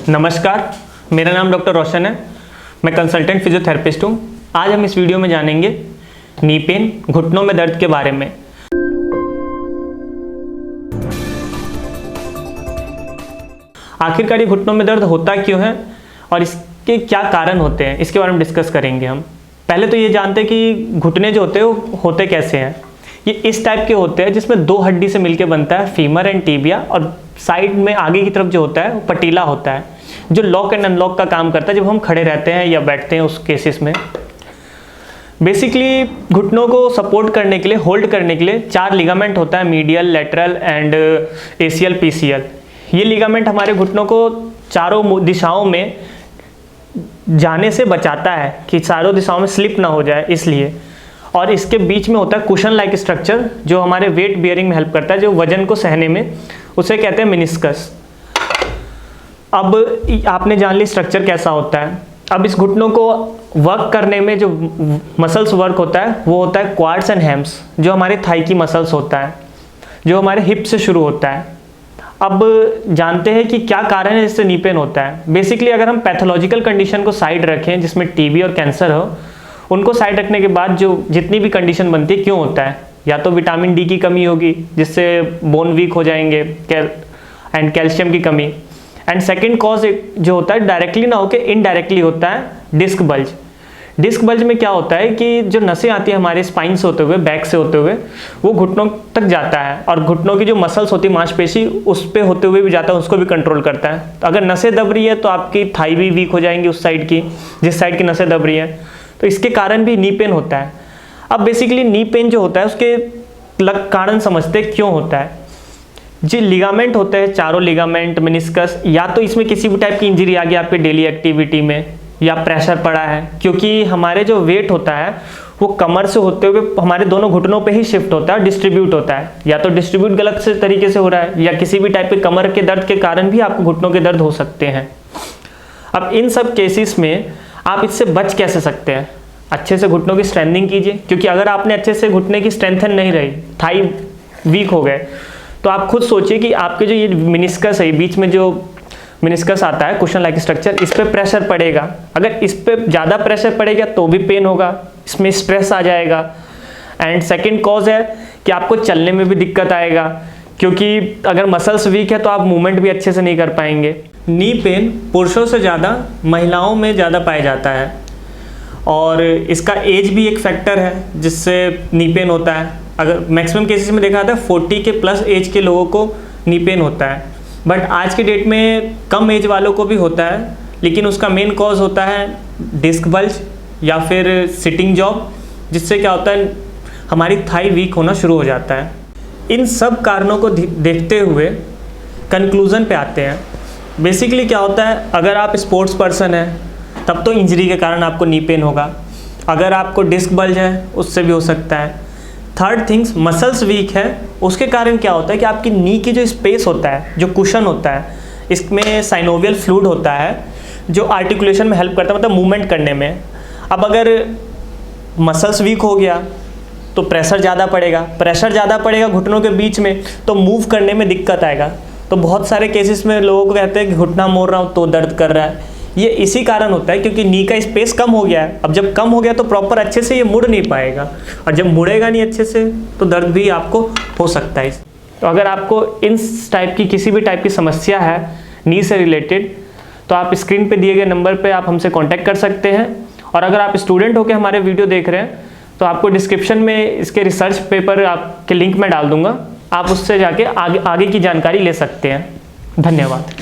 नमस्कार, मेरा नाम डॉक्टर रोशन है। मैं कंसल्टेंट फिजियोथेरेपिस्ट हूँ। आज हम इस वीडियो में जानेंगे नी पेन, घुटनों में दर्द के बारे में। आखिरकार ये घुटनों में दर्द होता क्यों है और इसके क्या कारण होते हैं, इसके बारे में डिस्कस करेंगे हम। पहले तो ये जानते हैं कि घुटने जो होते हैं वो होते कैसे हैं। ये इस टाइप के होते हैं जिसमें दो हड्डी से मिलके बनता है, फीमर एंड टीबिया, और साइड में आगे की तरफ जो होता है वो पटीला होता है, जो लॉक एंड अनलॉक का काम करता है जब हम खड़े रहते हैं या बैठते हैं उस केसेस में। बेसिकली घुटनों को सपोर्ट करने के लिए, होल्ड करने के लिए 4 लिगामेंट होता है, medial, lateral and ACL, PCL. ये लिगामेंट हमारे घुटनों को चारों दिशाओं में जाने से बचाता है कि चारों दिशाओं में स्लिप ना हो जाए, इसलिए। और इसके बीच में होता है कुशन लाइक स्ट्रक्चर जो हमारे वेट बियरिंग में हेल्प करता है, जो वजन को सहने में, उसे कहते हैं मेनिस्कस। अब आपने जान ली स्ट्रक्चर कैसा होता है। अब इस घुटनों को वर्क करने में जो मसल्स वर्क होता है वो होता है क्वाड्स एंड हैम्स, जो हमारे थाई की मसल्स होता है, जो हमारे हिप से शुरू होता है। अब जानते हैं कि क्या कारण है जिससे नी पेन होता है। बेसिकली अगर हम पैथोलॉजिकल कंडीशन को साइड रखें, जिसमें टीबी और कैंसर हो, उनको साइड रखने के बाद जो जितनी भी कंडीशन बनती है, क्यों होता है, या तो विटामिन डी की कमी होगी जिससे बोन वीक हो जाएंगे, एंड कैल्शियम की कमी, एंड सेकंड कॉज जो होता है डायरेक्टली ना होकर इनडायरेक्टली होता है डिस्क बल्ज। डिस्क बल्ज में क्या होता है कि जो नसें आती है हमारे स्पाइन से होते हुए, बैक से होते हुए, वो घुटनों तक जाता है, और घुटनों की जो मसल्स होती है, मांसपेशी, उस पे होते हुए भी जाता है, उसको भी कंट्रोल करता है। तो अगर नसें दब रही है तो आपकी थाई भी वीक हो जाएंगी, उस साइड की, जिस साइड की नसें दब रही है, तो इसके कारण भी नी पेन होता है। अब बेसिकली नी पेन जो होता है उसके कारण समझते हैं क्यों होता है। जो लिगामेंट होते हैं, चारों लिगामेंट, मेनिस्कस, या तो इसमें किसी भी टाइप की इंजरी आ गई आपके डेली एक्टिविटी में, या प्रेशर पड़ा है, क्योंकि हमारे जो वेट होता है वो कमर से होते हुए हमारे दोनों घुटनों पे ही शिफ्ट होता है, डिस्ट्रीब्यूट होता है। या तो डिस्ट्रीब्यूट गलत से तरीके से हो रहा है, या किसी भी टाइप के कमर के दर्द के कारण भी आपको घुटनों के दर्द हो सकते हैं। अब इन सब केसेस में आप इससे बच कैसे सकते हैं? अच्छे से घुटनों की स्ट्रेंथनिंग कीजिए, क्योंकि अगर आपने अच्छे से घुटने की स्ट्रेंथन नहीं रही, थाई वीक हो गए, तो आप खुद सोचिए कि आपके जो ये मेनिस्कस है, बीच में जो मेनिस्कस आता है, कुशन लाइक स्ट्रक्चर, इस पे प्रेशर पड़ेगा। अगर इस पे ज़्यादा प्रेशर पड़ेगा तो भी पेन होगा, इसमें स्ट्रेस आ जाएगा। एंड सेकंड कॉज है कि आपको चलने में भी दिक्कत आएगा, क्योंकि अगर मसल्स वीक है तो आप मूवमेंट भी अच्छे से नहीं कर पाएंगे। नी पेन पुरुषों से ज़्यादा महिलाओं में ज़्यादा पाया जाता है, और इसका एज भी एक फैक्टर है जिससे नी पेन होता है। अगर मैक्सिमम केसेस में देखा जाता है 40 के प्लस एज के लोगों को नी पेन होता है, बट आज के डेट में कम एज वालों को भी होता है, लेकिन उसका मेन कॉज होता है डिस्क बल्ज या फिर सिटिंग जॉब, जिससे क्या होता है हमारी थाई वीक होना शुरू हो जाता है। इन सब कारणों को देखते हुए कंक्लूज़न पे आते हैं। बेसिकली क्या होता है, अगर आप स्पोर्ट्स पर्सन हैं तब तो इंजरी के कारण आपको नी पेन होगा। अगर आपको डिस्क बल्ज है उससे भी हो सकता है। थर्ड थिंग्स, मसल्स वीक है, उसके कारण क्या होता है कि आपकी नी की जो स्पेस होता है, जो कुशन होता है, इसमें साइनोवियल फ्लूइड होता है जो आर्टिकुलेशन में हेल्प करता है, मतलब मूवमेंट करने में। अब अगर मसल्स वीक हो गया तो प्रेशर ज़्यादा पड़ेगा घुटनों के बीच में, तो मूव करने में दिक्कत आएगा। तो बहुत सारे केसेस में लोगों को कहते हैं कि घुटना मोड़ रहा हूँ तो दर्द कर रहा है। ये इसी कारण होता है क्योंकि नी का स्पेस कम हो गया है। अब जब कम हो गया तो प्रॉपर अच्छे से ये मुड़ नहीं पाएगा, और जब मुड़ेगा नहीं अच्छे से तो दर्द भी आपको हो सकता है। तो अगर आपको इन टाइप की किसी भी टाइप की समस्या है नी से रिलेटेड, तो आप स्क्रीन पे दिए गए नंबर पे आप हमसे कांटेक्ट कर सकते हैं। और अगर आप स्टूडेंट होकर हमारे वीडियो देख रहे हैं तो आपको डिस्क्रिप्शन में इसके रिसर्च पेपर आपके लिंक में डाल दूंगा, आप उससे जाके आगे की जानकारी ले सकते हैं। धन्यवाद।